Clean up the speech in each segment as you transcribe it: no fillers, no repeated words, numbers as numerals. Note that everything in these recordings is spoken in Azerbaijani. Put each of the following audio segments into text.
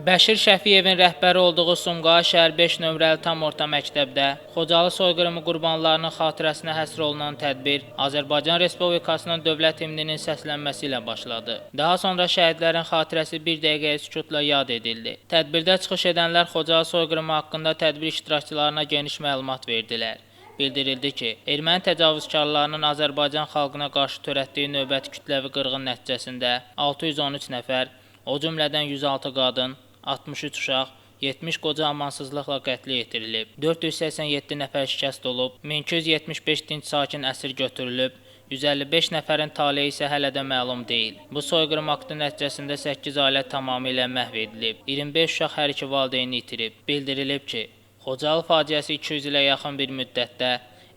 Bəşir Şəfiyevin rəhbəri olduğu Sumqayıt şəhər 5 nömrəli tam orta məktəbdə Xocalı soyqırımı qurbanlarının xatirəsinə həsr olunan tədbir Azərbaycan Respublikasının dövlət himninin səslənməsi ilə başladı. Daha sonra şəhidlərin xatirəsi bir dəqiqəyə sükutla yad edildi. Tədbirdə çıxış edənlər Xocalı soyqırımı haqqında tədbir iştirakçılarına geniş məlumat verdilər. Bildirildi ki, erməni təcavüzkarlarının Azərbaycan xalqına qarşı törətdiyi növbəti kütləvi qırğın nəticəsində 613 nəfər, o cümlədən 106 qadın, 63 uşaq, 70 qoca amansızlıqla qətlə yetirilib, 487 nəfər şikəst olub, 1275 dinc sakin əsir götürülüb, 155 nəfərin taleyi isə hələ də məlum deyil. Bu soyqırım aktı nəticəsində 8 ailə tamamilə məhv edilib, 25 uşaq hər iki valideyni itirib. Bildirilib ki, Xocalı faciəsi 200 ilə yaxın bir müddətdə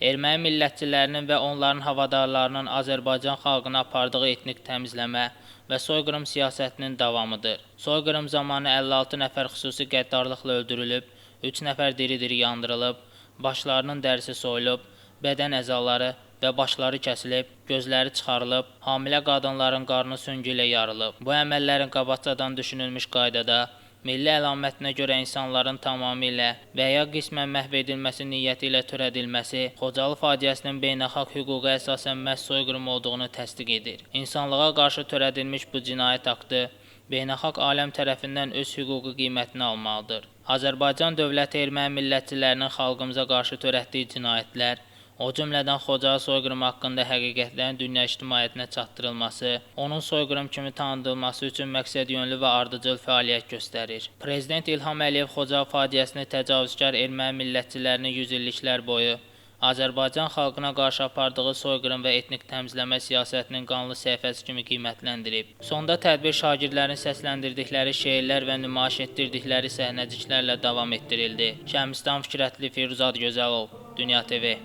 erməni millətçilərinin və onların havadarlarının Azərbaycan xalqına apardığı etnik təmizləmə və soyqırım siyasətinin davamıdır. Soyqırım zamanı 56 nəfər xüsusi qəddarlıqla öldürülüb, 3 nəfər diri-diri yandırılıb, başlarının dərisi soyulub, bədən əzaları və başları kəsilib, gözləri çıxarılıb, hamilə qadınların qarnı süngü ilə yarılıb. Bu əməllərin qabaqcadan düşünülmüş qaydada milli əlamətinə görə insanların tamamilə və ya qismən məhv edilməsi niyyəti ilə törədilməsi Xocalı faciəsinin beynəlxalq hüquqa əsasən məhz soyqırım olduğunu təsdiq edir. İnsanlığa qarşı törədilmiş bu cinayət aktı beynəlxalq aləm tərəfindən öz hüquqi qiymətini almalıdır. Azərbaycan dövləti erməni millətçilərinin xalqımıza qarşı törətdiyi cinayətlər, o cümlədən Xocalı soyqırımı haqqında həqiqətlərin dünya ictimaiyyətinə çatdırılması, onun soyqırım kimi tanıdılması üçün məqsədyönlü və ardıcıl fəaliyyət göstərir. Prezident İlham Əliyev Xocalı faciəsini təcavüzkar erməni millətçilərinin yüzilliklər boyu Azərbaycan xalqına qarşı apardığı soyqırım və etnik təmizləmə siyasətinin qanlı səhifəsi kimi qiymətləndirib. Sonda tədbir şagirdlərin səsləndirdikləri şeirlər və nümayiş etdirdikləri səhnəciklərlə davam etdirildi. Şəmsdan Fikrətli, Firuzad Gözəlov, Dünya TV.